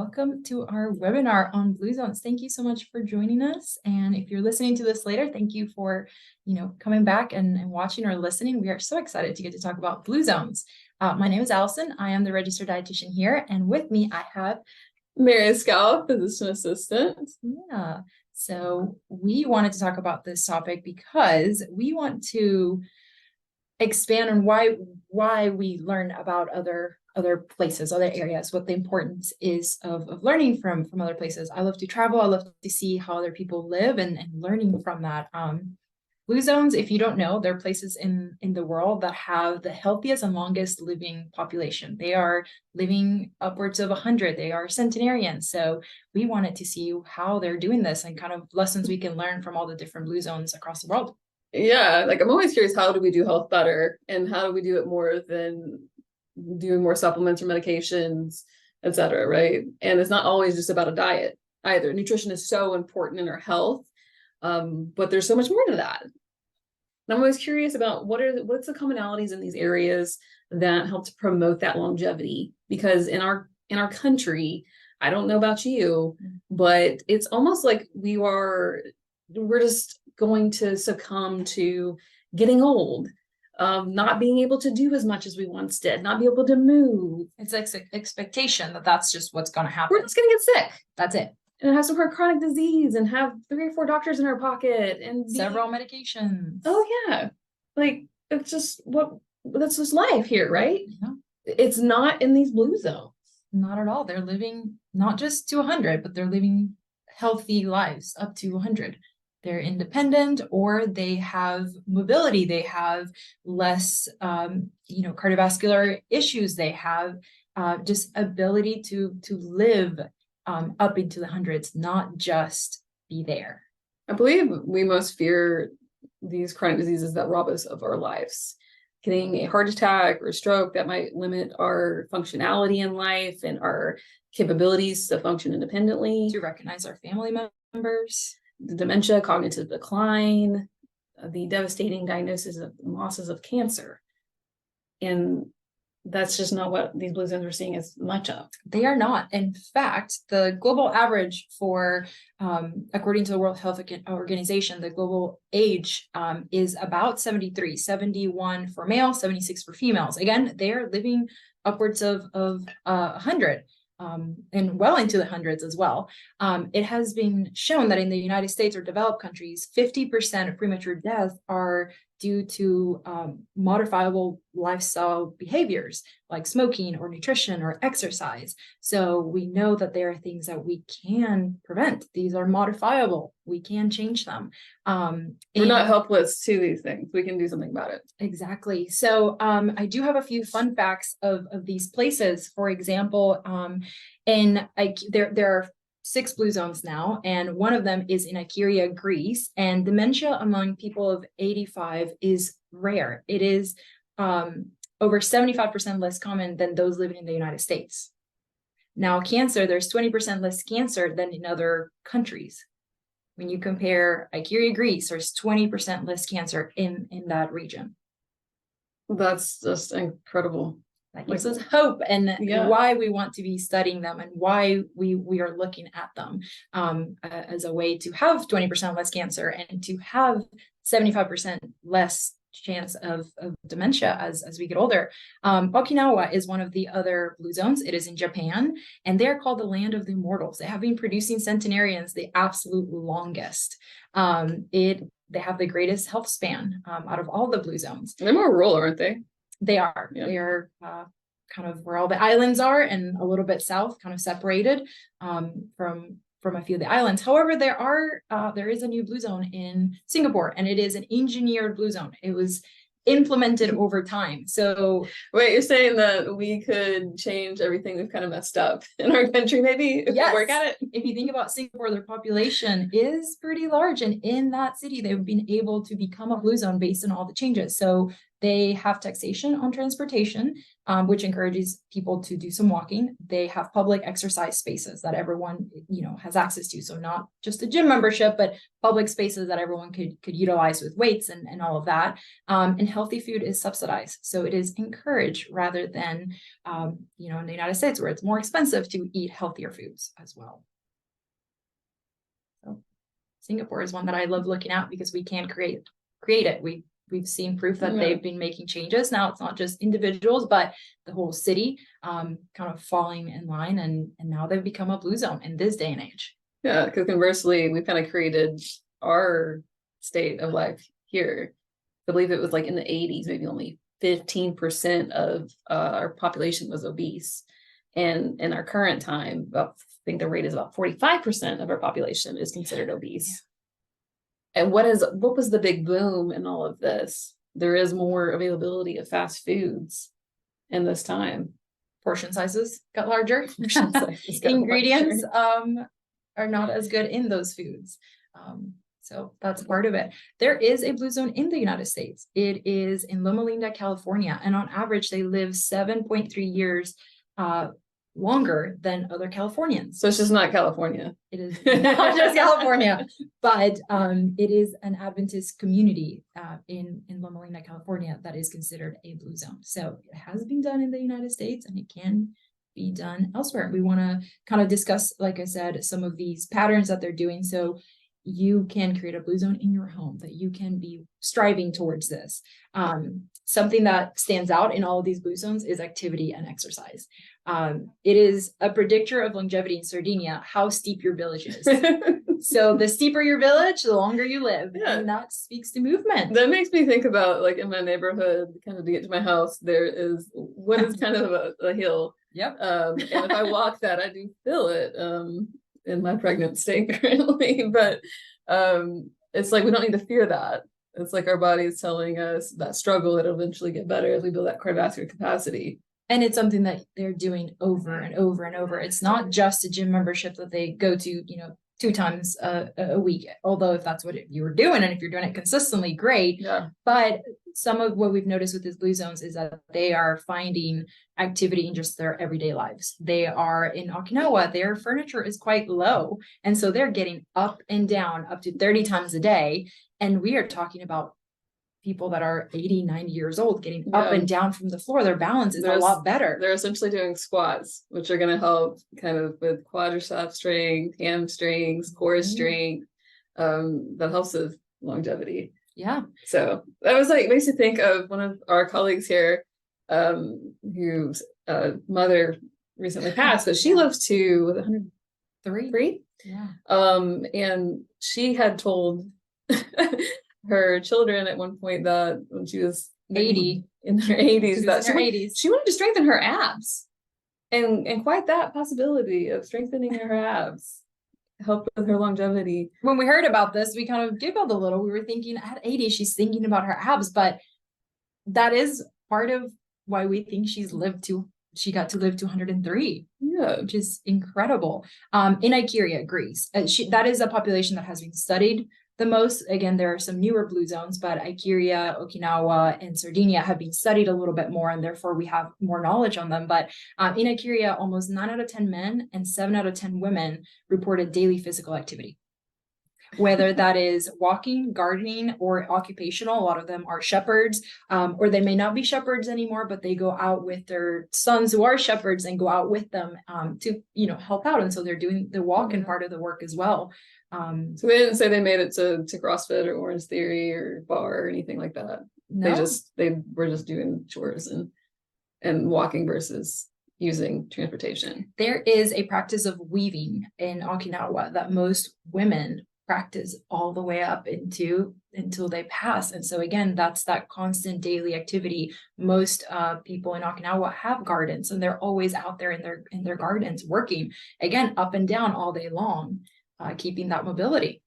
welcome to our webinar on Blue Zones. Thank you so much for joining us. And if you're listening to this later, thank you for, coming back and watching or listening. We are so excited to get to talk about Blue Zones. My name is Alisson. I am the registered dietitian here. And with me, I have Mary Scalf, physician assistant. Yeah. So we wanted to talk about this topic because we want to expand on why we learn about other places, other areas, what the importance is of learning from other places. I love to travel. I love to see how other people live and learning from that. Blue zones, if you don't know, they're places in the world that have the healthiest and longest living population. They are living upwards of 100. They are centenarians. So we wanted to see how they're doing this and kind of lessons we can learn from all the different blue zones across the world. Yeah, like I'm always curious, how do we do health better, and how do we do it more than doing more supplements or medications, etc., right? And it's not always just about a diet either. Nutrition is so important in our health, but there's so much more to that. And I'm always curious about what's the commonalities in these areas that help to promote that longevity, because in our country, I don't know about you, but it's almost like we're just going to succumb to getting old, not being able to do as much as we once did, not be able to move. It's like expectation that that's just what's going to happen. We're just going to get sick. That's it. And have some chronic disease and have 3 or 4 doctors in our pocket and several medications. Oh yeah. Like it's just that's just life here, right? Yeah. It's not in these blue zones. Not at all. They're living not just to 100, but they're living healthy lives up to 100. They're independent, or they have mobility. They have less, cardiovascular issues. They have just ability to live up into the hundreds, not just be there. I believe we most fear these chronic diseases that rob us of our lives. Getting a heart attack or stroke that might limit our functionality in life and our capabilities to function independently. To recognize our family members. The dementia, cognitive decline, the devastating diagnosis of losses of cancer. And that's just not what these blue zones are seeing as much of. They are not. In fact, the global average for, according to the World Health Organization, the global age is about 73, 71 for male, 76 for females. Again, they're living upwards of 100. And well into the hundreds as well. It has been shown that in the United States or developed countries, 50% of premature deaths are due to modifiable lifestyle behaviors like smoking or nutrition or exercise. So we know that there are things that we can prevent. These are modifiable. We can change them. We're not helpless to these things. We can do something about it. Exactly. So I do have a few fun facts of these places. For example, there are 6 blue zones now, and one of them is in Icaria, Greece, and dementia among people of 85 is rare. It is over 75% less common than those living in the United States. Now, cancer, there's 20% less cancer than in other countries. When you compare Icaria, Greece, there's 20% less cancer in that region. That's just incredible. That gives us hope and why we want to be studying them and why we are looking at them as a way to have 20% less cancer and to have 75% less chance of dementia as we get older. Okinawa is one of the other blue zones. It is in Japan, and they're called the land of the immortals. They have been producing centenarians the absolute longest. They have the greatest health span out of all the blue zones. They're more rural, aren't they? They are. Yeah. They are kind of where all the islands are, and a little bit south, kind of separated from a few of the islands. However, there is a new blue zone in Singapore, and it is an engineered blue zone. It was implemented over time. So wait, you're saying that we could change everything we've kind of messed up in our country, maybe, if we work at it? If you think about Singapore, their population is pretty large, and in that city, they've been able to become a blue zone based on all the changes. So They have taxation on transportation, which encourages people to do some walking. They have public exercise spaces that everyone, has access to. So not just a gym membership, but public spaces that everyone could utilize with weights and all of that. And healthy food is subsidized. So it is encouraged rather than, in the United States where it's more expensive to eat healthier foods as well. So Singapore is one that I love looking at because we can create it. We've seen proof that they've been making changes. Now it's not just individuals, but the whole city kind of falling in line, and now they've become a blue zone in this day and age. Yeah, because conversely, we kind of created our state of life here. I believe it was like in the 80s, maybe only 15% of our population was obese. And in our current time, I think the rate is about 45% of our population is considered obese. Yeah. And what was the big boom in all of this? There is more availability of fast foods in this time. Portion sizes got larger. Ingredients are not as good in those foods. So that's part of it. There is a blue zone in the United States. It is in Loma Linda, California. And on average, they live 7.3 years longer than other Californians. So it's just not California. It is not just California, but it is an Adventist community in Loma Linda, California, that is considered a blue zone. So it has been done in the United States, and it can be done elsewhere. We want to kind of discuss, like I said, some of these patterns that they're doing, so you can create a blue zone in your home, that you can be striving towards this. Something that stands out in all of these blue zones is activity and exercise. It is a predictor of longevity in Sardinia, how steep your village is. So the steeper your village, the longer you live. Yeah. And that speaks to movement. That makes me think about, like, in my neighborhood, kind of to get to my house, there is what is kind of a hill. Yep. And if I walk that, I do feel it in my pregnant state currently. But it's like we don't need to fear that. It's like our body is telling us that struggle, it'll eventually get better as we build that cardiovascular capacity. And it's something that they're doing over and over and over. It's not just a gym membership that they go to, 2 times a week, although if that's what you were doing, and if you're doing it consistently, great. Yeah. But some of what we've noticed with these blue zones is that they are finding activity in just their everyday lives. They are in Okinawa, their furniture is quite low. And so they're getting up and down up to 30 times a day. And we are talking about people that are 80, 90 years old getting up and down from the floor. Their balance is a lot better. They're essentially doing squats, which are going to help kind of with quadricep strength, hamstrings, core strength. That helps with longevity. Yeah. So that was makes me think of one of our colleagues here, whose mother recently passed, but she lived to 103. Yeah. And she had told her children at one point that when she was 80 in her 80s, that she wanted to strengthen her abs, and quite that possibility of strengthening her abs help with her longevity. When we heard about this, we kind of giggled a little. We were thinking at 80, she's thinking about her abs, but that is part of why we think she got to live to 103. Yeah, which is incredible. In Icaria, Greece, that is a population that has been studied the most. Again, there are some newer blue zones, but Icaria, Okinawa, and Sardinia have been studied a little bit more, and therefore we have more knowledge on them. But in Icaria, almost 9 out of 10 men and 7 out of 10 women reported daily physical activity. Whether that is walking, gardening, or occupational. A lot of them are shepherds, or they may not be shepherds anymore, but they go out with their sons who are shepherds and go out with them to help out. And so they're doing the walking part of the work as well. So they didn't say they made it to CrossFit or Orange Theory or bar or anything like that. No. They were just doing chores and walking versus using transportation. There is a practice of weaving in Okinawa that most women practice all the way up until they pass. And so again, that's that constant daily activity. Most people in Okinawa have gardens, and they're always out there in their gardens working, again, up and down all day long, keeping that mobility.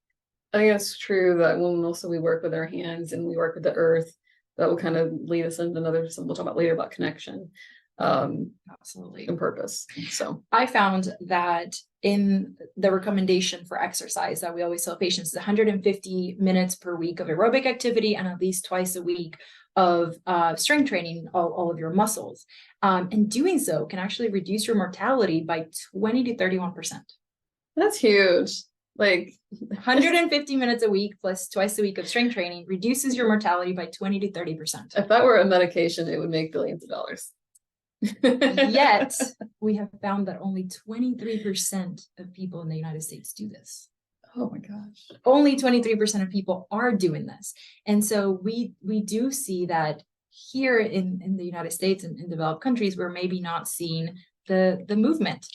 I think it's true that when also we work with our hands and we work with the earth, that will kind of lead us into something we'll talk about later about connection. Absolutely. and purpose. So I found that in the recommendation for exercise that we always tell patients is 150 minutes per week of aerobic activity and at least twice a week of strength training, all of your muscles. And doing so can actually reduce your mortality by 20 to 31%. that's huge. Like 150 minutes a week plus twice a week of strength training reduces your mortality by 20 to 30%. if that were a medication, it would make billions of dollars. Yet we have found that only 23% of people in the United States do this. Oh my gosh. Only 23% of people are doing this. And so we do see that here in the United States and in developed countries, we're maybe not seeing the movement.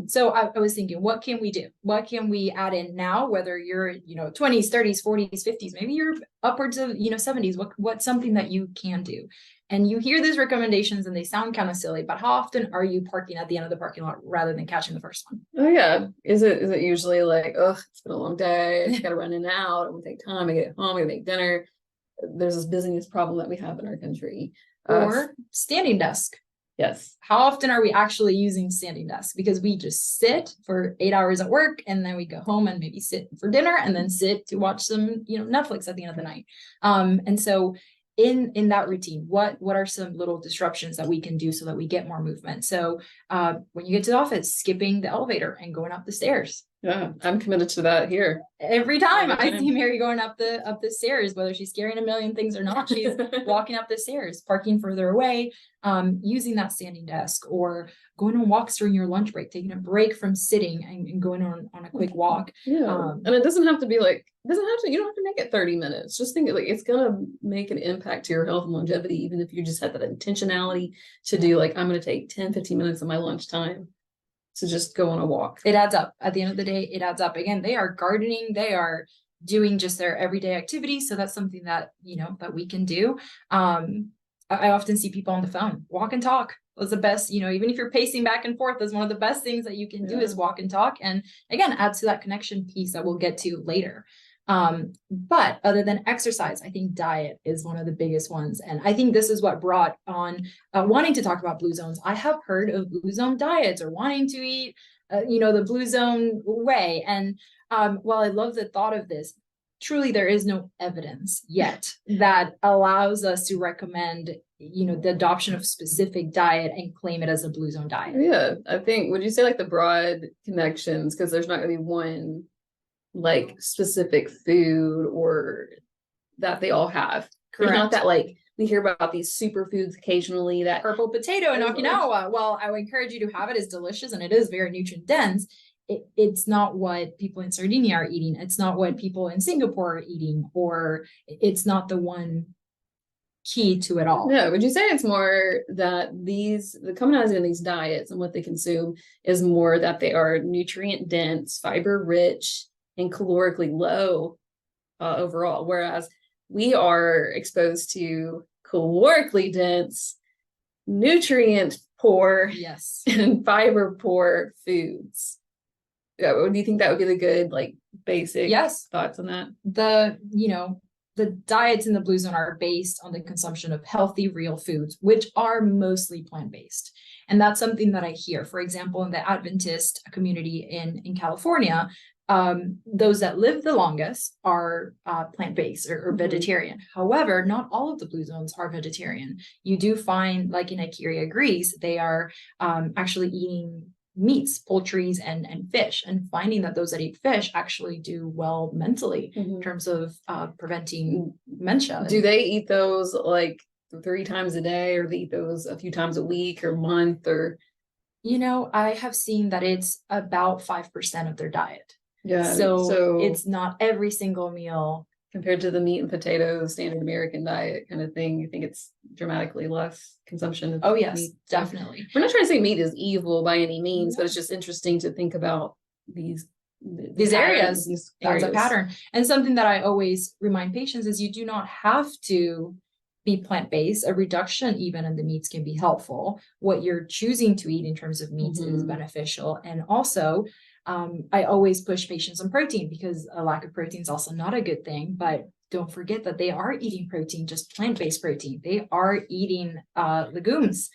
So I was thinking, what can we do? What can we add in now, whether you're, 20s, 30s, 40s, 50s, maybe you're upwards of, 70s, what's something that you can do? And you hear these recommendations and they sound kind of silly, but how often are you parking at the end of the parking lot rather than catching the first one? Oh yeah. Is it usually like, oh, it's been a long day, I gotta run in and out, it will take time, I get home, I gotta make dinner. There's this busyness problem that we have in our country. Or standing desk. Yes. How often are we actually using standing desks? Because we just sit for 8 hours at work and then we go home and maybe sit for dinner and then sit to watch some, Netflix at the end of the night. And so in that routine, what are some little disruptions that we can do so that we get more movement? So when you get to the office, skipping the elevator and going up the stairs. Yeah, I'm committed to that here. Every time I see Mary going up the stairs, whether she's carrying a million things or not, she's walking up the stairs, parking further away, using that standing desk, or going on walks during your lunch break, taking a break from sitting and going on a quick walk. Yeah. And it doesn't have to be like, you don't have to make it 30 minutes. Just think like it's gonna make an impact to your health and longevity, even if you just have that intentionality to do like, I'm gonna take 10, 15 minutes of my lunchtime to just go on a walk. It adds up. At the end of the day, it adds up. Again, they are gardening, they are doing just their everyday activity. So that's something that, that we can do. I often see people on the phone, walk and talk. That's the best, even if you're pacing back and forth, that's one of the best things that you can do is walk and talk. And again, add to that connection piece that we'll get to later. But other than exercise, I think diet is one of the biggest ones. And I think this is what brought on wanting to talk about blue zones. I have heard of blue zone diets or wanting to eat, the blue zone way. And while I love the thought of this, truly there is no evidence yet that allows us to recommend, the adoption of specific diet and claim it as a blue zone diet. Yeah, I think, would you say like the broad connections, because there's not going to be one like specific food or that they all have. Correct. There's not that like we hear about these superfoods occasionally, that purple potato in Okinawa. Well, I would encourage you to have it. It's delicious and it is very nutrient dense. It's not what people in Sardinia are eating. It's not what people in Singapore are eating, or it's not the one key to it all. Yeah, would you say it's more that the commonality in these diets and what they consume is more that they are nutrient dense, fiber rich, and calorically low overall, whereas we are exposed to calorically dense, nutrient poor, and fiber poor foods? Yeah, do you think that would be the good like basic thoughts on that? The diets in the blue zone are based on the consumption of healthy, real foods, which are mostly plant-based. And that's something that I hear. For example, in the Adventist community in California, those that live the longest are plant-based or vegetarian. However, not all of the blue zones are vegetarian. You do find, like in Icaria, Greece, they are actually eating meats, poultries, and fish, and finding that those that eat fish actually do well mentally in terms of preventing dementia. Do they eat those like 3 times a day, or they eat those a few times a week or month, or? I have seen that it's about 5% of their diet. Yeah. So it's not every single meal. Compared to the meat and potatoes standard American diet kind of thing, you think it's dramatically less consumption of meat? Definitely. We're not trying to say meat is evil by any means, but it's just interesting to think about these areas. That's a pattern. And something that I always remind patients is you do not have to be plant-based. A reduction even in the meats can be helpful. What you're choosing to eat in terms of meats is beneficial. And also, I always push patients on protein, because a lack of protein is also not a good thing, but don't forget that they are eating protein, just plant-based protein. They are eating legumes.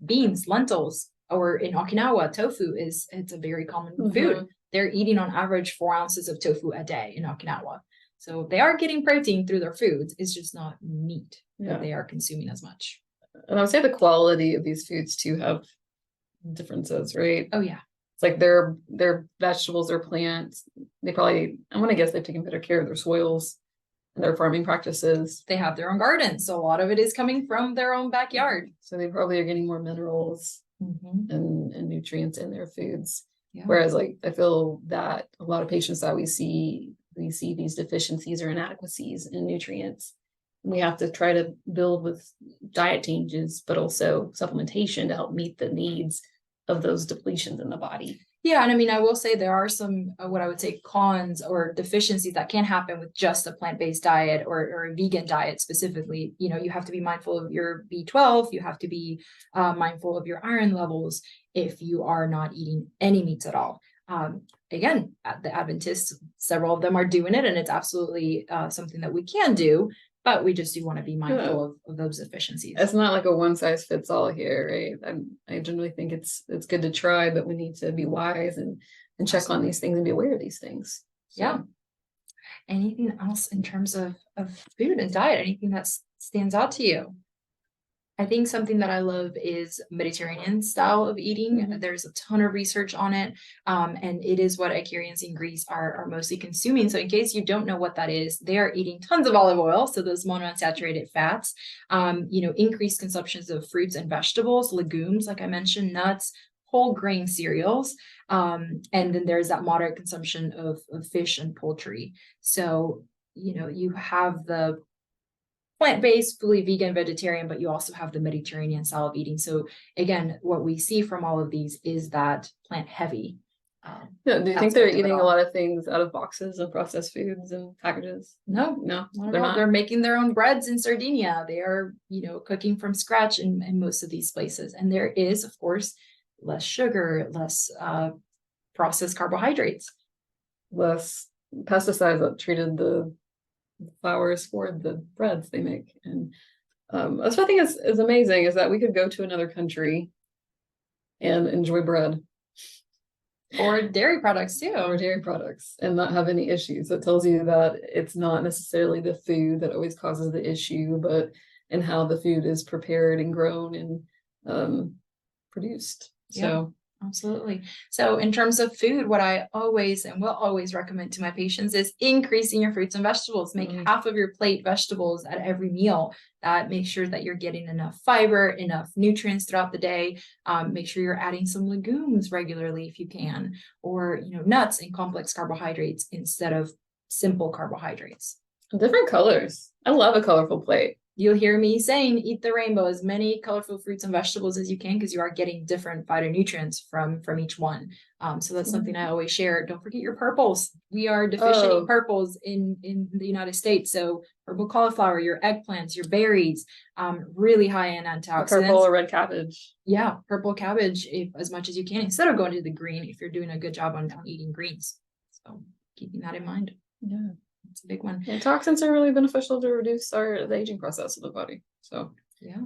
beans, lentils, or in Okinawa, tofu it's a very common food. They're eating on average 4 ounces of tofu a day in Okinawa. So they are getting protein through their foods. It's just not meat that they are consuming as much. And I would say the quality of these foods too have differences, right? Oh yeah. It's like their vegetables or plants, they probably, I want to guess they've taken better care of their soils and their farming practices. They have their own gardens, so a lot of it is coming from their own backyard. So they probably are getting more minerals and nutrients in their foods. Whereas like I feel that a lot of patients that we see these deficiencies or inadequacies in nutrients. We have to try to build with diet changes, but also supplementation to help meet the needs of those depletions in the body. Yeah, and I mean, I will say there are some what I would say cons or deficiencies that can happen with just a plant-based diet or a vegan diet specifically. You know, you have to be mindful of your B12. You have to be mindful of your iron levels if you are not eating any meats at all. Again, the Adventists, several of them are doing it, and it's absolutely something that we can do. But we just do want to be mindful of those deficiencies. It's not like a one size fits all here, right? I generally think it's good to try, but we need to be wise and check on these things and be aware of these things. So. Yeah. Anything else in terms of food and diet? Anything that stands out to you? I think something that I love is Mediterranean style of eating. There's a ton of research on it. And it is what Icarians in Greece are mostly consuming. So in case you don't know what that is, they are eating tons of olive oil. So those monounsaturated fats, increased consumptions of fruits and vegetables, legumes, like I mentioned, nuts, whole grain cereals. And then there's that moderate consumption of fish and poultry. So, you have the plant-based, fully vegan, vegetarian, but you also have the Mediterranean style of eating. So again, what we see from all of these is that plant heavy. Do you think they're eating a lot of things out of boxes and processed foods and packages? No, they're not. They're making their own breads in Sardinia. They are, cooking from scratch in most of these places. And there is, of course, less sugar, less processed carbohydrates. Less pesticides that treated the flours for the breads they make. And that's what I think is amazing, is that we could go to another country and enjoy bread or dairy products too, and not have any issues. It tells you that it's not necessarily the food that always causes the issue, but in how the food is prepared and grown and produced. So absolutely. So in terms of food, what I always and will always recommend to my patients is increasing your fruits and vegetables. Make half of your plate vegetables at every meal. That makes sure that you're getting enough fiber, enough nutrients throughout the day. Make sure you're adding some legumes regularly if you can, or nuts and complex carbohydrates instead of simple carbohydrates. Different colors. I love a colorful plate. You'll hear me saying, eat the rainbow, as many colorful fruits and vegetables as you can, because you are getting different phytonutrients from each one. So that's something I always share. Don't forget your purples. We are deficient in purples in the United States. So purple cauliflower, your eggplants, your berries, really high in antioxidants. Purple or red cabbage. Yeah, purple cabbage, as much as you can, instead of going to the green, if you're doing a good job on eating greens. So keeping that in mind. Yeah. It's a big one. And toxins are really beneficial to reduce the aging process of the body. So yeah.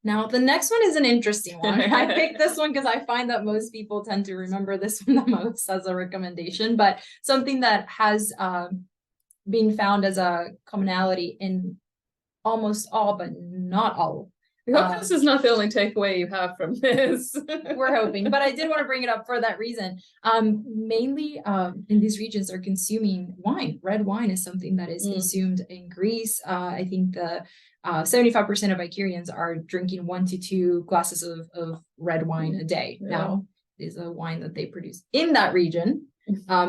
Now the next one is an interesting one. I picked this one because I find that most people tend to remember this one the most as a recommendation, but something that has been found as a commonality in almost all, but not all. We hope this is not the only takeaway you have from this. We're hoping, but I did want to bring it up for that reason. Mainly in these regions are consuming wine. Red wine is something that is consumed in Greece. I think the 75% of Icarians are drinking 1 to 2 glasses of red wine a day. Yeah. Now, it is a wine that they produce in that region.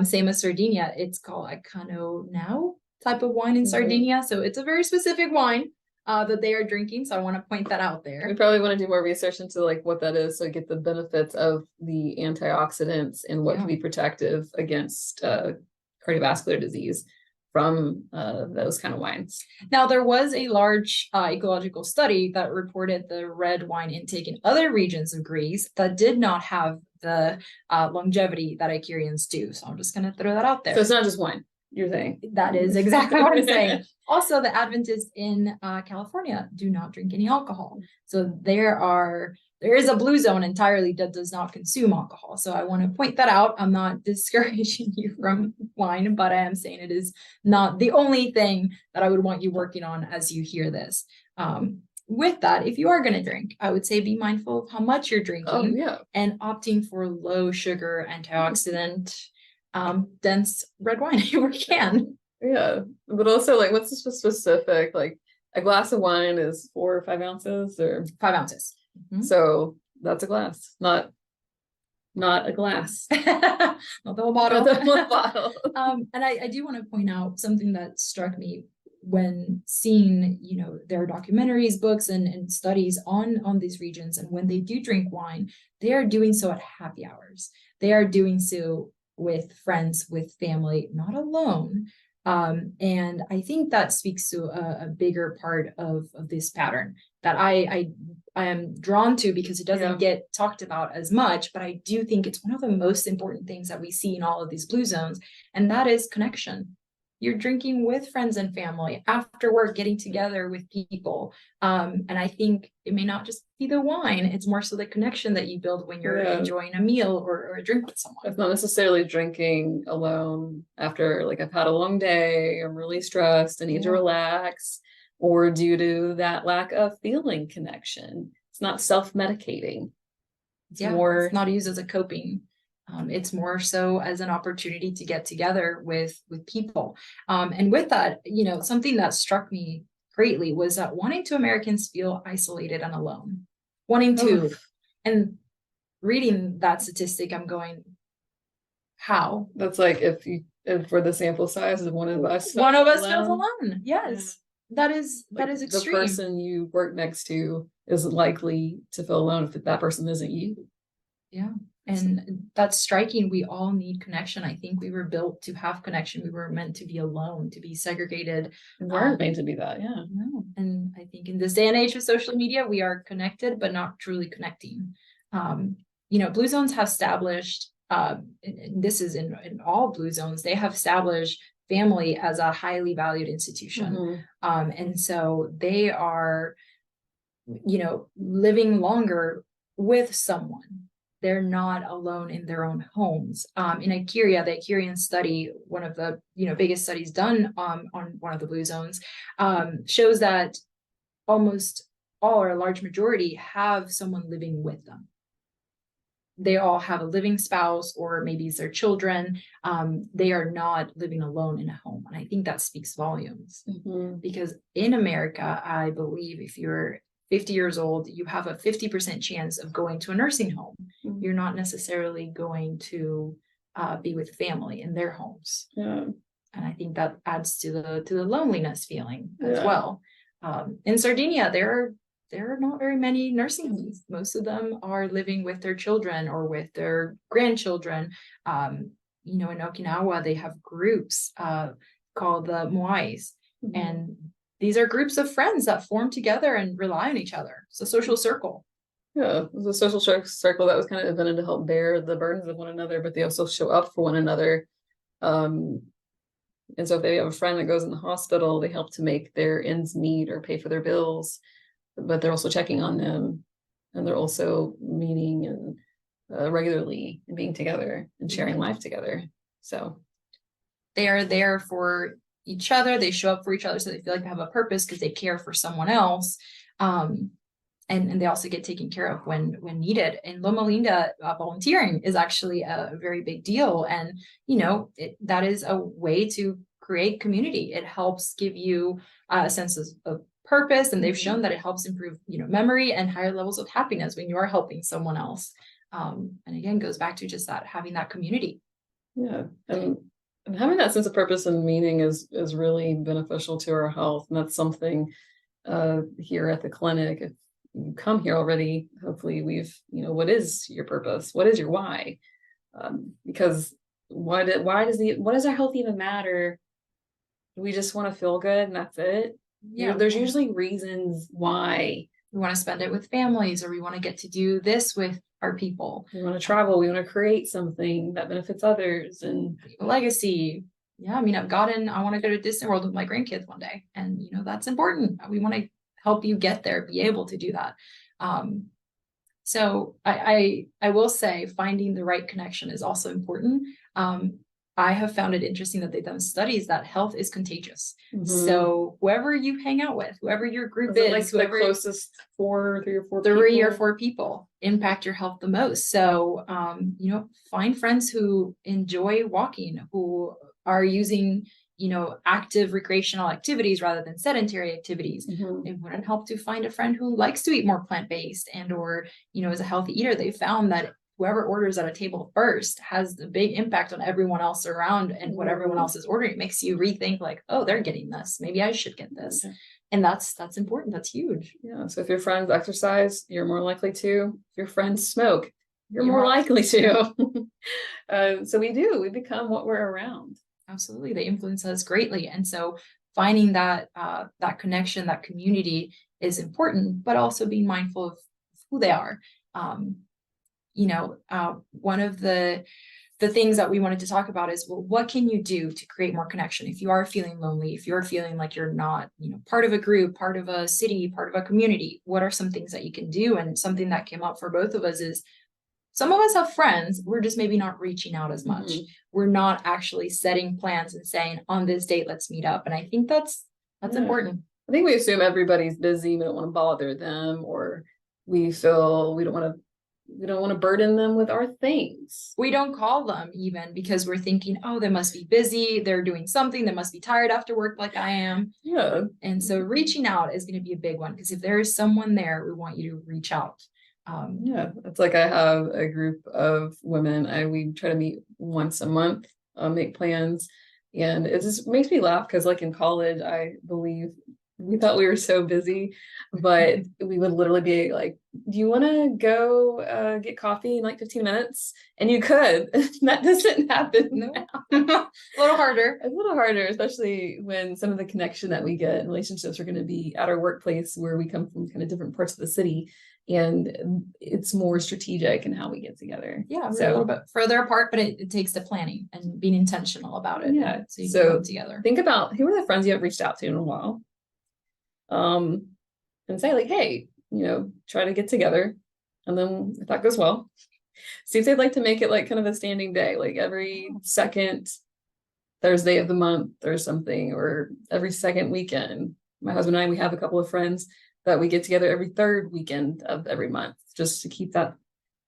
Same as Sardinia. It's called Icano now type of wine in Sardinia. So it's a very specific wine that they are drinking. So I want to point that out there. We probably want to do more research into what that is, so we get the benefits of the antioxidants and what can be protective against cardiovascular disease from those kind of wines. Now, there was a large ecological study that reported the red wine intake in other regions of Greece that did not have the longevity that Icarians do. So I'm just going to throw that out there. So it's not just wine. you're saying. That is exactly what I'm saying. Also, the Adventists in California do not drink any alcohol. So there is a blue zone entirely that does not consume alcohol. So I want to point that out. I'm not discouraging you from wine, but I am saying it is not the only thing that I would want you working on as you hear this. With that, if you are going to drink, I would say be mindful of how much you're drinking and opting for low sugar, antioxidant, dense red wine if you can. Yeah, but also like what's the specific, like a glass of wine is 4 or 5 ounces or 5 ounces. Mm-hmm. So that's a glass, not a glass. Not the whole bottle. Not the whole bottle. And I do want to point out something that struck me when seeing, there are documentaries, books, and studies on these regions. And when they do drink wine, they are doing so at happy hours. They are doing so with friends, with family, not alone. And I think that speaks to a bigger part of this pattern that I am drawn to, because it doesn't get talked about as much, but I do think it's one of the most important things that we see in all of these blue zones, and that is connection. You're drinking with friends and family after work, getting together with people. And I think it may not just be the wine, it's more so the connection that you build when you're enjoying a meal or a drink with someone. It's not necessarily drinking alone after, like, I've had a long day, I'm really stressed, I need to relax, or due to that lack of feeling connection. It's not self-medicating. It's not used as a coping. It's more so as an opportunity to get together with people. And with that, something that struck me greatly was that wanting to Americans feel isolated and alone. And reading that statistic, I'm going, how? That's like if for the sample size of one of us feels alone. Yes. That is extreme. The person you work next to is likely to feel alone if that person isn't you. Yeah. And that's striking. We all need connection. I think we were built to have connection. We were meant to be alone, to be segregated. We weren't made to be that. Yeah. No. And I think in this day and age of social media, we are connected, but not truly connecting. Blue zones have established, and this is in all blue zones, they have established family as a highly valued institution. And so they are, living longer with someone. They're not alone in their own homes. In Icaria, the Icarian study, one of the biggest studies done on one of the blue zones, shows that almost all, or a large majority, have someone living with them. They all have a living spouse, or maybe it's their children. They are not living alone in a home. And I think that speaks volumes, because in America, I believe if you're 50 years old, you have a 50% chance of going to a nursing home. You're not necessarily going to be with family in their homes. And I think that adds to the loneliness feeling as well. In Sardinia, there are not very many nursing homes. Most of them are living with their children or with their grandchildren. In Okinawa, they have groups called the moais, and these are groups of friends that form together and rely on each other. It's a social circle. Yeah, it was a social circle that was kind of invented to help bear the burdens of one another, but they also show up for one another. And so if they have a friend that goes in the hospital, they help to make their ends meet or pay for their bills, but they're also checking on them, and they're also meeting and regularly and being together and sharing life together. So they are there for each other. They show up for each other, so they feel like they have a purpose because they care for someone else. And they also get taken care of when needed. In Loma Linda, volunteering is actually a very big deal. And, that is a way to create community. It helps give you a sense of purpose. And they've shown that it helps improve, memory and higher levels of happiness when you are helping someone else. And again, goes back to just that, having that community. Yeah. And having that sense of purpose and meaning is really beneficial to our health. And that's something here at the clinic. If you come here already, hopefully what is your purpose? What is your why? Because what does our health even matter? We just want to feel good and that's it. Yeah. There's usually reasons why. We want to spend it with families, or we want to get to do this with our people. We want to travel. We want to create something that benefits others and a legacy. Yeah, I mean, I want to go to Disney World with my grandkids one day. And, that's important. We want to help you get there, be able to do that. So I will say finding the right connection is also important. I have found it interesting that they've done studies that health is contagious. So whoever you hang out with, whoever your group is, like whoever the closest 3 or 4 people impact your health the most. So, find friends who enjoy walking, who are using, active recreational activities rather than sedentary activities. It wouldn't help to find a friend who likes to eat more plant-based and, or, is a healthy eater. They found that whoever orders at a table first has a big impact on everyone else around, and what everyone else is ordering. It makes you rethink like, oh, they're getting this, maybe I should get this. And that's important. That's huge. Yeah. So if your friends exercise, you're more likely to. If your friends smoke, you're more likely to. So we become what we're around. Absolutely. They influence us greatly. And so finding that connection, that community is important, but also being mindful of who they are. One of the things that we wanted to talk about is, well, what can you do to create more connection? If you are feeling lonely, if you're feeling like you're not, part of a group, part of a city, part of a community, what are some things that you can do? And something that came up for both of us is, some of us have friends, we're just maybe not reaching out as much. We're not actually setting plans and saying, on this date, let's meet up. And I think that's important. I think we assume everybody's busy, we don't want to bother them, or we feel we don't want to burden them with our things. We don't call them even because we're thinking, oh, they must be busy. They're doing something. They must be tired after work like I am. Yeah. And so reaching out is going to be a big one, because if there is someone there, we want you to reach out. It's like I have a group of women. We try to meet once a month, make plans. And it just makes me laugh because, like, in college, I believe we thought we were so busy, but we would literally be like, do you want to go get coffee in like 15 minutes? And you could. That doesn't happen now. A little harder. It's a little harder, especially when some of the connection that we get in relationships are going to be at our workplace, where we come from kind of different parts of the city, and it's more strategic in how we get together. Yeah, so a little bit further apart, but it takes the planning and being intentional about it. Yeah. So you can come together. Think about who are the friends you haven't reached out to in a while. And say like, hey, try to get together. And then if that goes well, see if they'd like to make it like kind of a standing day, like every second Thursday of the month or something, or every second weekend. My husband and I, we have a couple of friends that we get together every third weekend of every month, just to keep that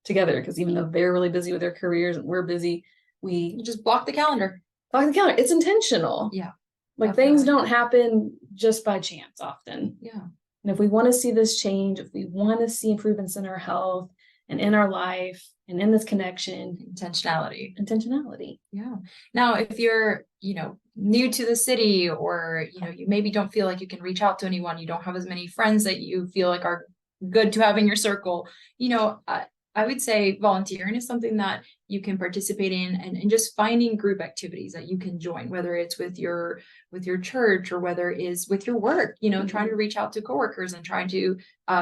together. Because even though they're really busy with their careers and we're busy, you just block the calendar. It's intentional. Yeah. Like definitely. Things don't happen just by chance often. Yeah. And if we want to see this change, if we want to see improvements in our health and in our life and in this connection, intentionality. Yeah. Now, if you're, new to the city, or, you maybe don't feel like you can reach out to anyone, you don't have as many friends that you feel like are good to have in your circle, I would say volunteering is something that you can participate in, and just finding group activities that you can join, whether it's with your church or whether it is with your work, trying to reach out to coworkers and trying to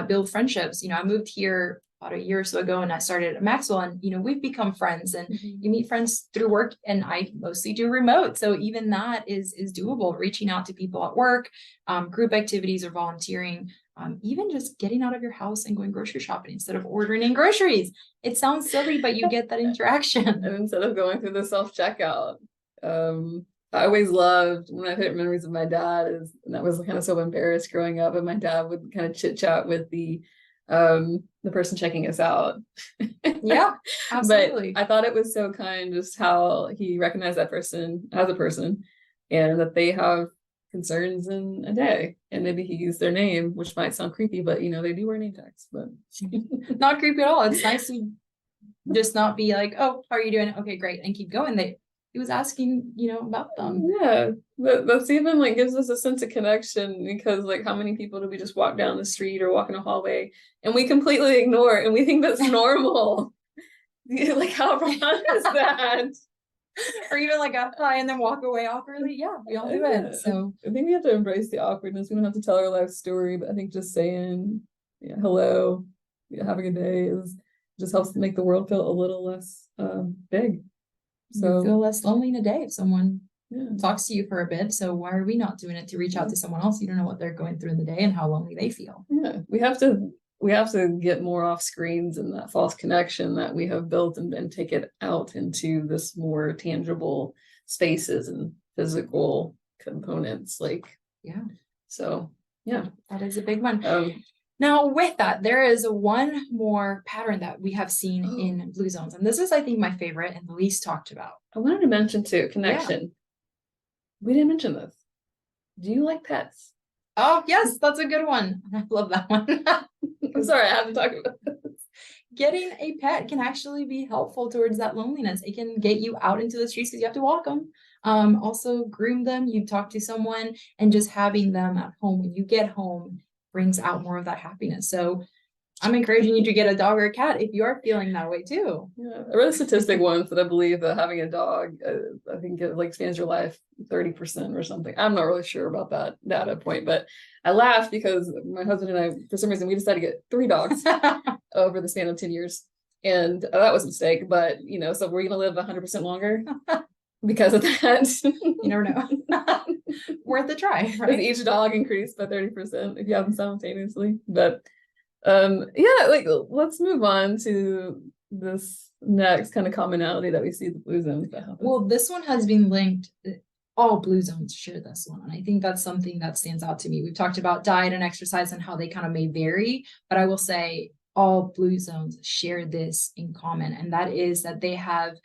build friendships. I moved here about a year or so ago, and I started at MaxWell, and we've become friends, and you meet friends through work, and I mostly do remote. So even that is doable, reaching out to people at work, group activities or volunteering. Even just getting out of your house and going grocery shopping instead of ordering in groceries. It sounds silly, but you get that interaction. And instead of going through the self-checkout, I always loved, one of my favorite memories of my dad and I was kind of so embarrassed growing up, and my dad would kind of chit chat with the person checking us out. Yeah, absolutely. But I thought it was so kind just how he recognized that person as a person, and that they have concerns in a day, and maybe he used their name, which might sound creepy, but they do wear name tags, but not creepy at all. It's nice to just not be like, oh, how are you doing? Okay, great, and keep going. He was asking, about them. Yeah, that's even like gives us a sense of connection, because like how many people do we just walk down the street or walk in a hallway and we completely ignore, and we think that's normal. Like, how wrong is that? Or even like a hi and then walk away awkwardly. Yeah, we all do it. So I think we have to embrace the awkwardness. We don't have to tell our life story, but I think just saying hello, have a good day just helps make the world feel a little less big. So you feel less lonely in a day if someone talks to you for a bit. So why are we not doing it to reach out to someone else? You don't know what they're going through in the day and how lonely they feel. Yeah, we have to get more off screens and that false connection that we have built and take it out into this more tangible spaces and physical components. Like, yeah. So yeah, that is a big one. Now, with that, there is one more pattern that we have seen in blue zones. And this is, I think, my favorite and the least talked about. I wanted to mention too, connection. Yeah. We didn't mention this. Do you like pets? Oh, yes, that's a good one. I love that one. I'm sorry, I have to talk about this. Getting a pet can actually be helpful towards that loneliness. It can get you out into the streets because you have to walk them. Also groom them. You talk to someone, and just having them at home when you get home brings out more of that happiness. So I'm encouraging you to get a dog or a cat if you're feeling that way too. Yeah, I read a statistic once that I believe that having a dog, I think it like expands your life 30% or something. I'm not really sure about that data point, but I laughed because my husband and I, for some reason, we decided to get 3 dogs over the span of 10 years. And that was a mistake, but so we're going to live 100% longer because of that. You never know. Worth a try, right? Each dog increased by 30% if you have them simultaneously. But yeah, like let's move on to this next kind of commonality that we see the blue zones. Well, this one has been linked. All blue zones share this one. And I think that's something that stands out to me. We've talked about diet and exercise and how they kind of may vary, but I will say all blue zones share this in common. And that is that they have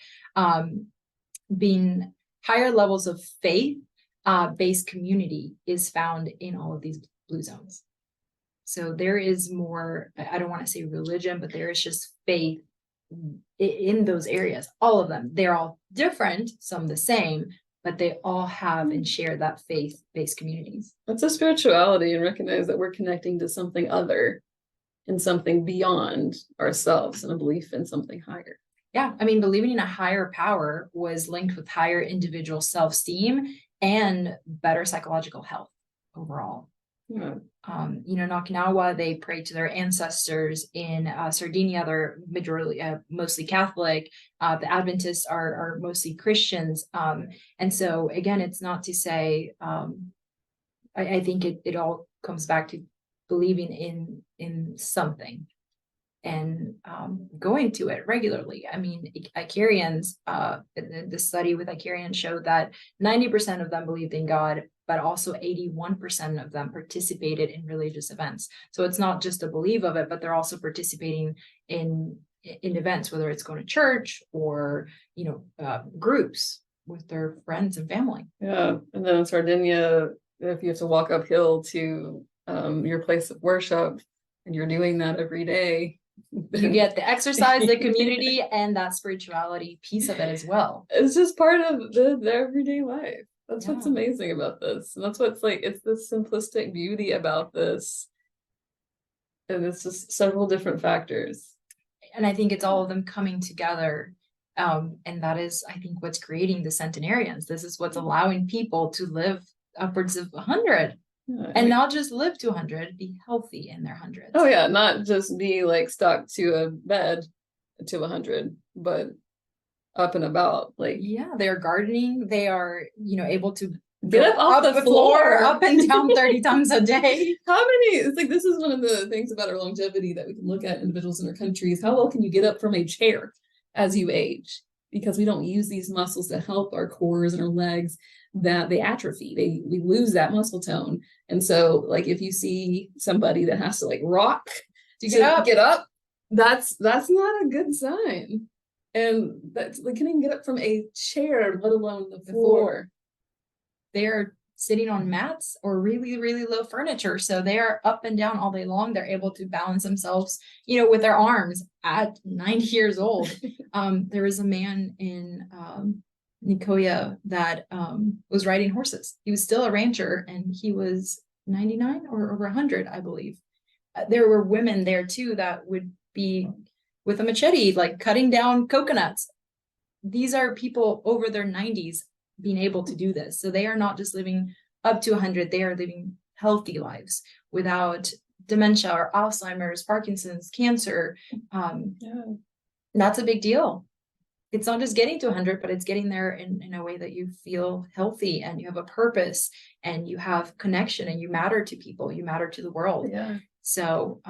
been higher levels of faith based community is found in all of these blue zones. So there is more, I don't want to say religion, but there is just faith in those areas, all of them. They're all different, some the same, but they all have and share that faith-based communities. That's a spirituality, and recognize that we're connecting to something other and something beyond ourselves, and a belief in something higher. Yeah, I mean, believing in a higher power was linked with higher individual self-esteem and better psychological health overall. Yeah. Okinawa, they pray to their ancestors. In Sardinia, they're mostly Catholic. The Adventists are mostly Christians. And so again, it's not to say, I think it all comes back to believing in something and going to it regularly. I mean, Icarians, the study with Icarians showed that 90% of them believed in God, but also 81% of them participated in religious events. So it's not just a belief of it, but they're also participating in events, whether it's going to church or, groups with their friends and family. Yeah. And then in Sardinia, if you have to walk uphill to your place of worship and you're doing that every day, you get the exercise, the community, and that spirituality piece of it as well. It's just part of the everyday life. That's what's amazing about this. And that's what's like, it's the simplistic beauty about this. And it's just several different factors. And I think it's all of them coming together. And that is, I think, what's creating the centenarians. This is what's allowing people to live upwards of 100. And not just live to 100, be healthy in their hundreds. Oh yeah, not just be like stuck to a bed to 100, but up and about. Like, yeah, they're gardening. They are, able to get up off the floor, up and down 30 times a day. How many? It's like, this is one of the things about our longevity that we can look at individuals in our countries. How well can you get up from a chair as you age? Because we don't use these muscles to help our cores and our legs, that they atrophy. We lose that muscle tone. And so, like, if you see somebody that has to like rock to get up, that's not a good sign. And that's, they can't even get up from a chair, let alone the floor. They're sitting on mats or really, really low furniture. So they are up and down all day long. They're able to balance themselves, with their arms at 90 years old. There was a man in Nicoya that was riding horses. He was still a rancher, and he was 99 or over 100, I believe. There were women there too that would be with a machete, like cutting down coconuts. These are people over their 90s being able to do this. So they are not just living up to 100, they are living healthy lives without dementia or Alzheimer's, Parkinson's, cancer. That's a big deal. it's not just getting to 100, but it's getting there in a way that you feel healthy and you have a purpose and you have connection and you matter to people, you matter to the world. Yeah. So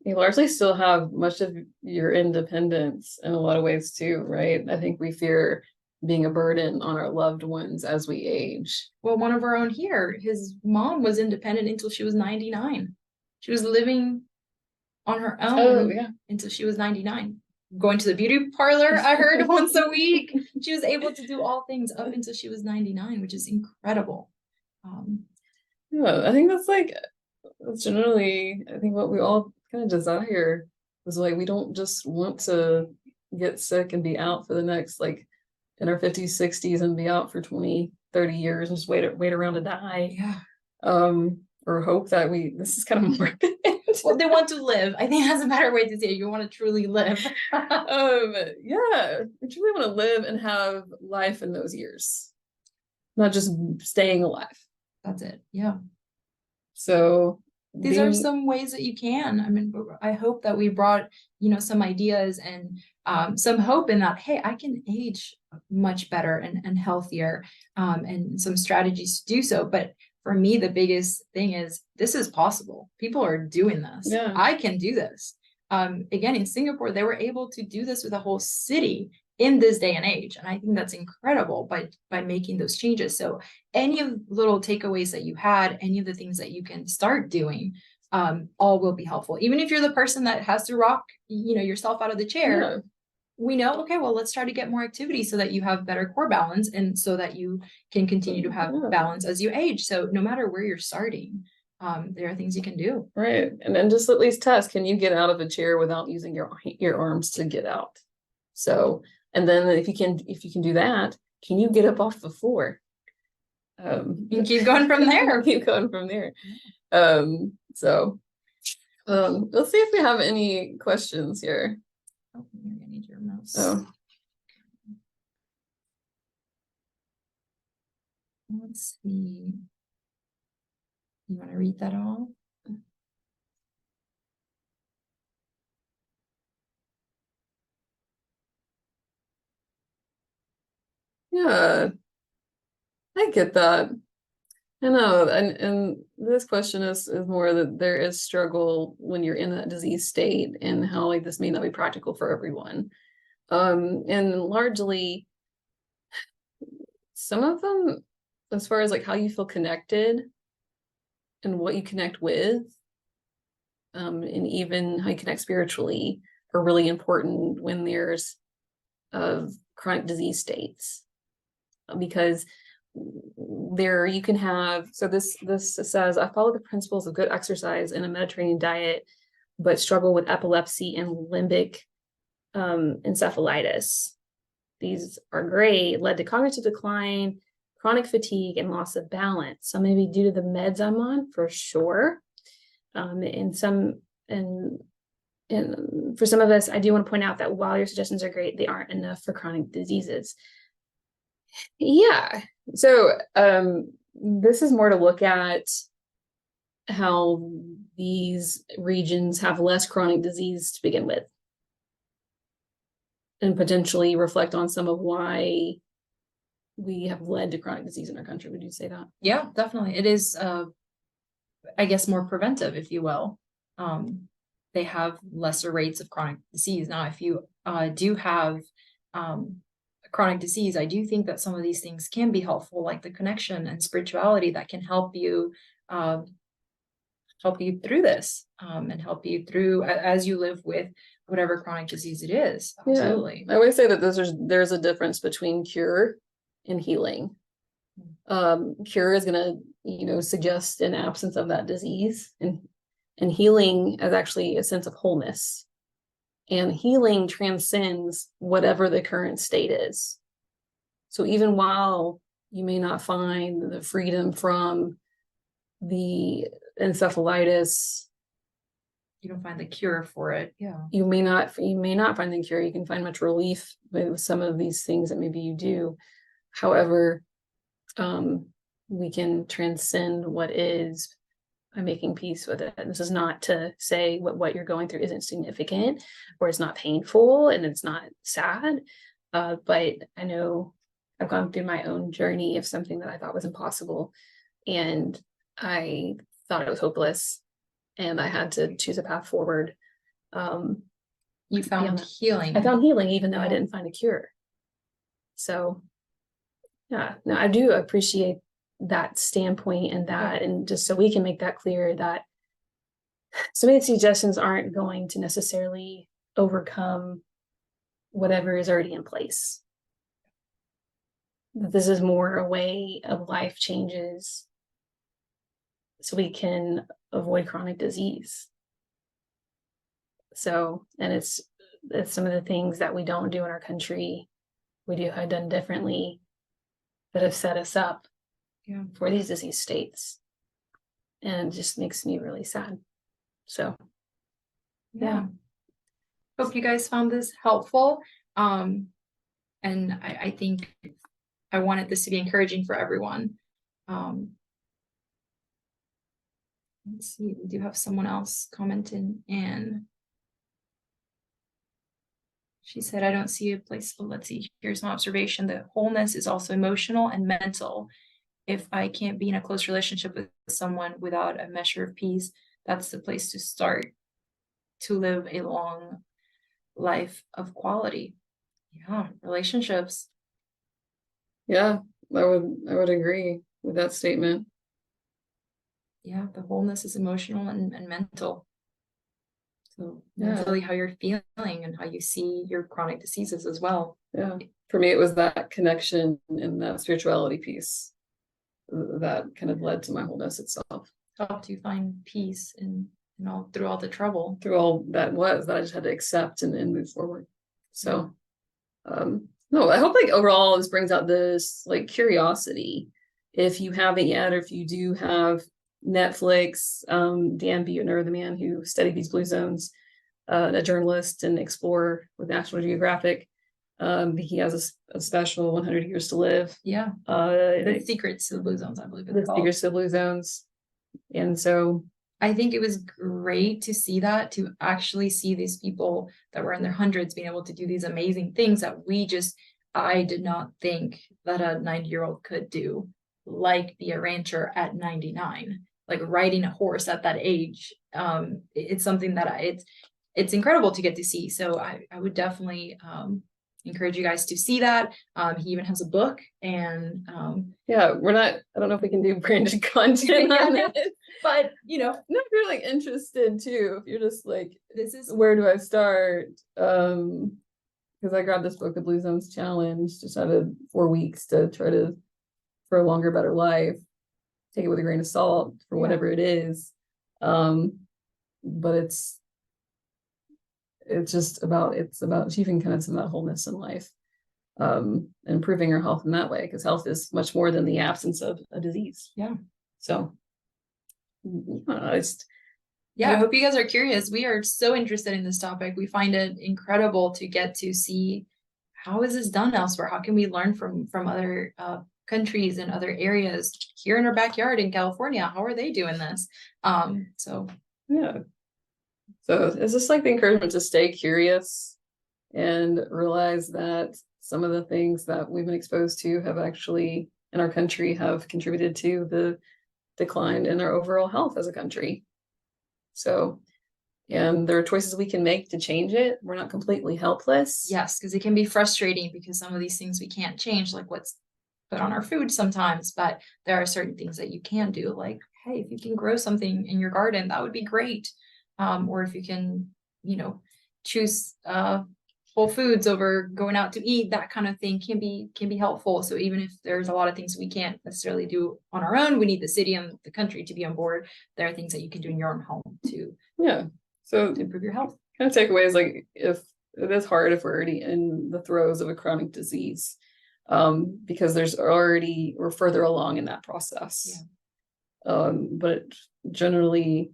you largely still have much of your independence in a lot of ways too, right? I think we fear being a burden on our loved ones as we age. well, one of our own here, his mom was independent until she was 99. She was living on her own until she was 99. Going to the beauty parlor, I heard once a week. She was able to do all things up until she was 99, which is incredible. Yeah, I think that's generally, I think what we all kind of desire is like, we don't just want to get sick and be out for the next, like in our 50s, 60s and be out for 20, 30 years and just wait around to die. Yeah. Or hope that this is kind of morbid. Well, they want to live. I think that's a better way to say it. You want to truly live. Yeah, we truly want to live and have life in those years, not just staying alive. That's it. Yeah. So these are some ways that you can. I mean, I hope that we brought, some ideas and some hope in that, hey, I can age much better and healthier, and some strategies to do so. But for me, the biggest thing is this is possible. People are doing this. Yeah. I can do this. Again, in Singapore, they were able to do this with a whole city in this day and age. And I think that's incredible by making those changes. So any of the little takeaways that you had, any of the things that you can start doing, all will be helpful. Even if you're the person that has to rock, yourself out of the chair, Yeah. we know, okay, well, let's try to get more activity so that you have better core balance and so that you can continue to have balance as you age. So no matter where you're starting, there are things you can do. Right. And then just at least test, can you get out of a chair without using your arms to get out? So, and then if you can do that, can you get up off the floor? And keep going from there. Keep going from there. So let's see if we have any questions here. Oh, you're gonna need your mouse. Oh. Let's see. You want to read that all? Yeah, I get that. I know, and this question is more that there is struggle when you're in that disease state and how like this may not be practical for everyone. And largely some of them, as far as like how you feel connected and what you connect with, and even how you connect spiritually are really important when there's chronic disease states, because there you can have, so this says, I follow the principles of good exercise and a Mediterranean diet, but struggle with epilepsy and limbic encephalitis. These are great, led to cognitive decline, chronic fatigue, and loss of balance. So maybe due to the meds I'm on, for sure. And for some of us, I do want to point out that while your suggestions are great, they aren't enough for chronic diseases. Yeah. So this is more to look at how these regions have less chronic disease to begin with, and potentially reflect on some of why we have led to chronic disease in our country. Would you say that? Yeah, definitely. It is, I guess, more preventive, if you will. They have lesser rates of chronic disease. Now, if you do have chronic disease, I do think that some of these things can be helpful, like the connection and spirituality that can help you through this, and help you through as you live with whatever chronic disease it is. Absolutely. Yeah. I always say that there's a difference between cure and healing. Cure is going to, suggest an absence of that disease, and healing is actually a sense of wholeness. And healing transcends whatever the current state is. So even while you may not find the freedom from the encephalitis, you don't find the cure for it. Yeah. You may not find the cure. You can find much relief with some of these things that maybe you do. However, we can transcend what is by making peace with it. And this is not to say what you're going through isn't significant or it's not painful and it's not sad. But I know I've gone through my own journey of something that I thought was impossible, and I thought it was hopeless, and I had to choose a path forward. You found Yeah. healing. I found healing, even though I Yeah. didn't find a cure. So, yeah, no, I do appreciate that standpoint and that, and just so we can make that clear that so many suggestions aren't going to necessarily overcome whatever is already in place. This is more a way of life changes so we can avoid chronic disease. So, and it's some of the things that we don't do in our country, we do have done differently, that have set us up for these disease states. And it just makes me really sad. So, yeah. Hope you guys found this helpful. And I think I wanted this to be encouraging for everyone. Let's see, we do have someone else commenting, and she said, I don't see a place. Well, let's see, here's my observation. The wholeness is also emotional and mental. If I can't be in a close relationship with someone without a measure of peace, that's the place to start to live a long life of quality. Yeah, relationships. Yeah, I would agree with that statement. Yeah, the wholeness is emotional and mental. So Yeah. mentally, how you're feeling and how you see your chronic diseases as well. Yeah, for me, it was that connection and that spirituality piece that kind of led to my wholeness itself. Helped you find peace through all the trouble. Through all that I just had to accept and move forward. So, no, I hope like overall this brings out this like curiosity. If you haven't yet, or if you do have Netflix, Dan Buettner, the man who studied these blue zones, a journalist and explorer with National Geographic. He has a special 100 Years to Live. Yeah. The Secrets to the Blue Zones, I believe. The Secrets to the Blue Zones. And so I think it was great to see that, to actually see these people that were in their hundreds being able to do these amazing things that I did not think that a 90-year-old could do, like be a rancher at 99, like riding a horse at that age. It's something that it's incredible to get to see. So I would definitely encourage you guys to see that. He even has a book, and I don't know if we can do branded content on it, but not if you're like interested too, if you're just like, where do I start? Because I grabbed this book, The Blue Zones Challenge, just out of 4 weeks to try to, for a longer, better life, take it with a grain of salt for whatever it is. But it's about achieving kind of some of that wholeness in life, and improving your health in that way, because health is much more than the absence of a disease. So I hope you guys are curious. We are so interested in this topic. We find it incredible to get to see, how is this done elsewhere? How can we learn from other countries and other areas here in our backyard in California? How are they doing this? So it's just like the encouragement to stay curious and realize that some of the things that we've been exposed to have actually, in our country, have contributed to the decline in our overall health as a country. So, and there are choices we can make to change it. We're not completely helpless. Yes, because it can be frustrating because some of these things we can't change, like what's put on our food sometimes, but there are certain things that you can do, like, hey, if you can grow something in your garden, that would be great. Or if you can, choose whole foods over going out to eat, that kind of thing can be helpful. So even if there's a lot of things we can't necessarily do on our own, we need the city and the country to be on board. There are things that you can do in your own home to improve your health. Kind of takeaways, like, if it is hard if we're already in the throes of a chronic disease, because we're further along in that process. But generally,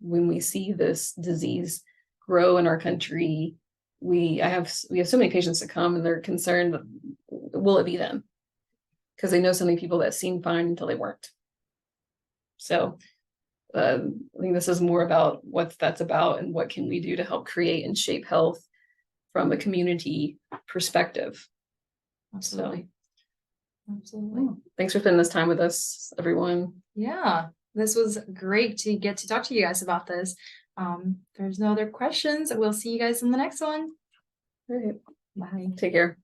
when we see this disease grow in our country, we have so many patients that come and they're concerned, will it be them? Because they know so many people that seemed fine until they weren't. So I think this is more about what that's about and what can we do to help create and shape health from a community perspective. Absolutely. Absolutely. Thanks for spending this time with us, everyone. Yeah, this was great to get to talk to you guys about this. If there's no other questions, we'll see you guys in the next one. All right. Bye. Take care.